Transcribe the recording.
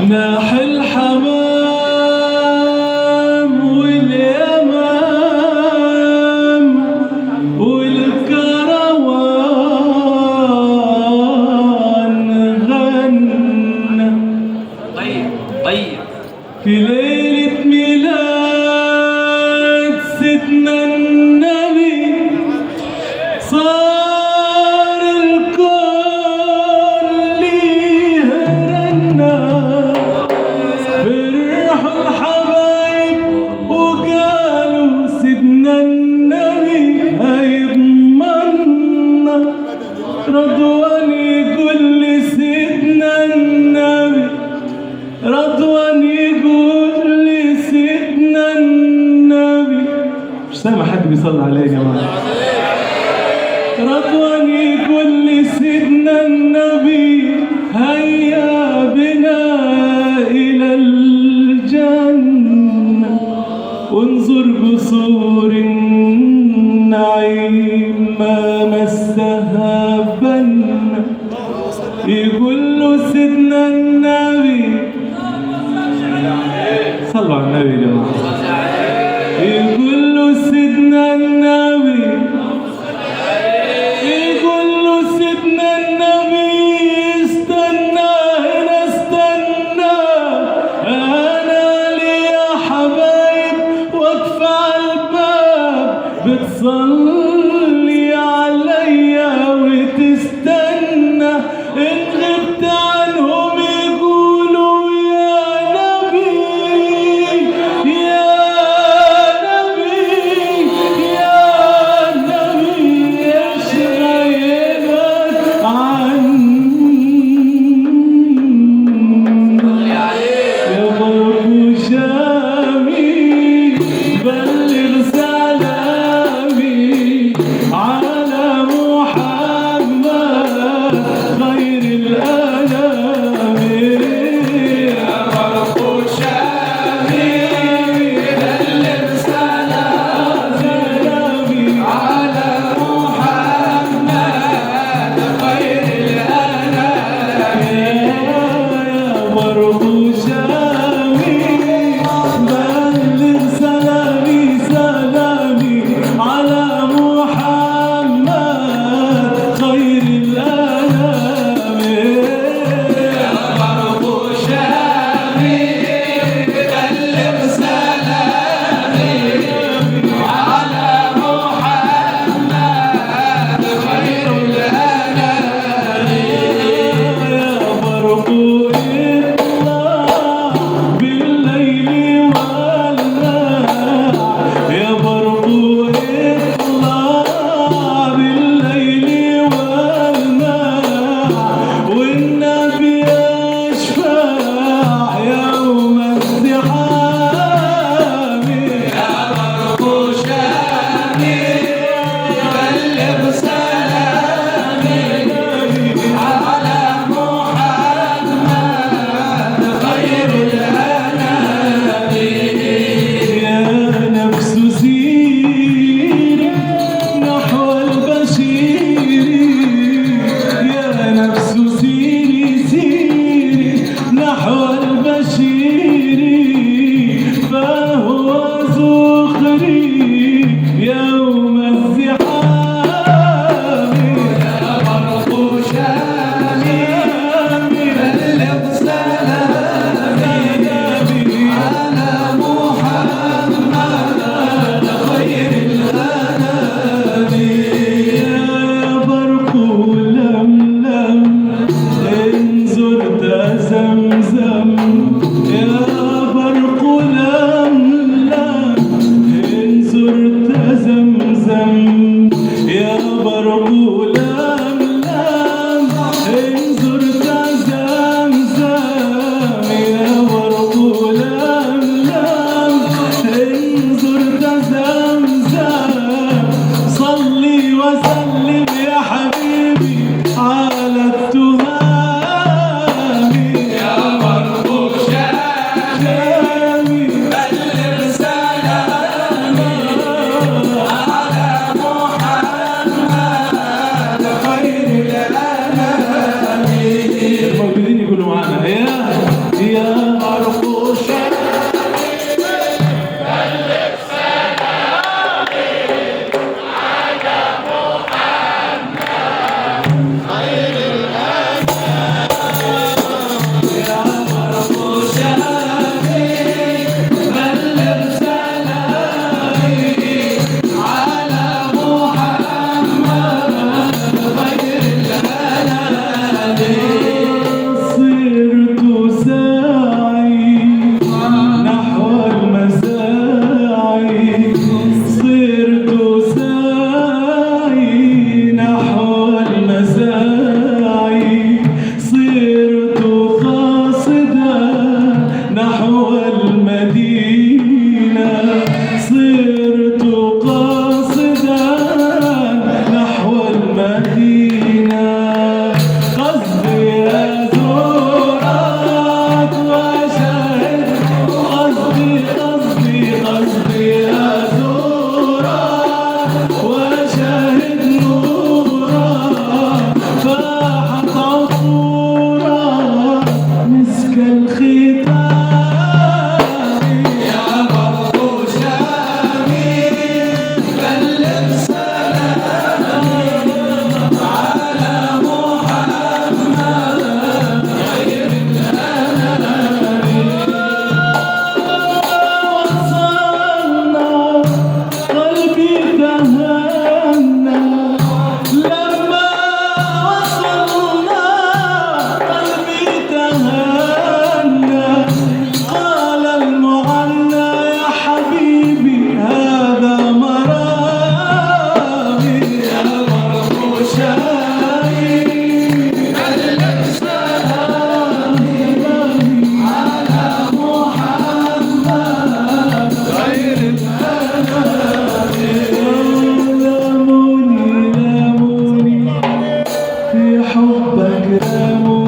ناح الحمام واليمام والكروان غنى طيب في ليلة ميلاد سيدنا النبي صار الكون ليه رنة فرحوا الحبايب وقالوا سيدنا النبي هيضمنا رضوان يقول لي سيدنا النبي رضوان يقول لي سيدنا النبي مش سامع حد بيصلي عليه يا جماعه رضوان يقول لي سيدنا النبي هيا بنا إلى الجنة وانظر قصور النعيم ما مسها بنا يقول له سيدنا النبي صلوا على النبي يا جماعة يقول له سيدنا النبي يقول له سيدنا النبي استنى هنا استنى انا لي يا حبايب واقفة على الباب بتصلي عليا وتستنى ان غبت عنهم يقولوا يا نبي يا نبي يا نبي ايش غيبك عني يا برق شامي بلغ سلامي على محمد خير الأنام يا برق شامي بلغ سلامي على محمد خير الأنام يا برق شامي بلغ سلامي سلامي على محمد خير الأنام يا برق شامي بلغ سلامي على محمد خير الأنام يا برق اطلع بالليل والنهار يا برق اطلع بالليل والنهار والنبي يشفع يوم الزحام يا برق شامي بلغ سلامي على محمد خير الأنام يا نفس سيري نحو البشير يا نفس سيري سيري نحو البشير فهو زخري يوم الزحام يا برق شامي بلغ سلامي على محمد خير الأنام يا برق لملم إن زرت زمزم يا برق لملم إن زرت زمزم يا برق لملم إن زرت زمزم يا برق لملم إن زرت زمزم صلي وسلم يا حبيبي على التهام يا برق شامي بلغ سلامي على محمد خير الأنام الموجودين يقولوا معانا يا حبك رامو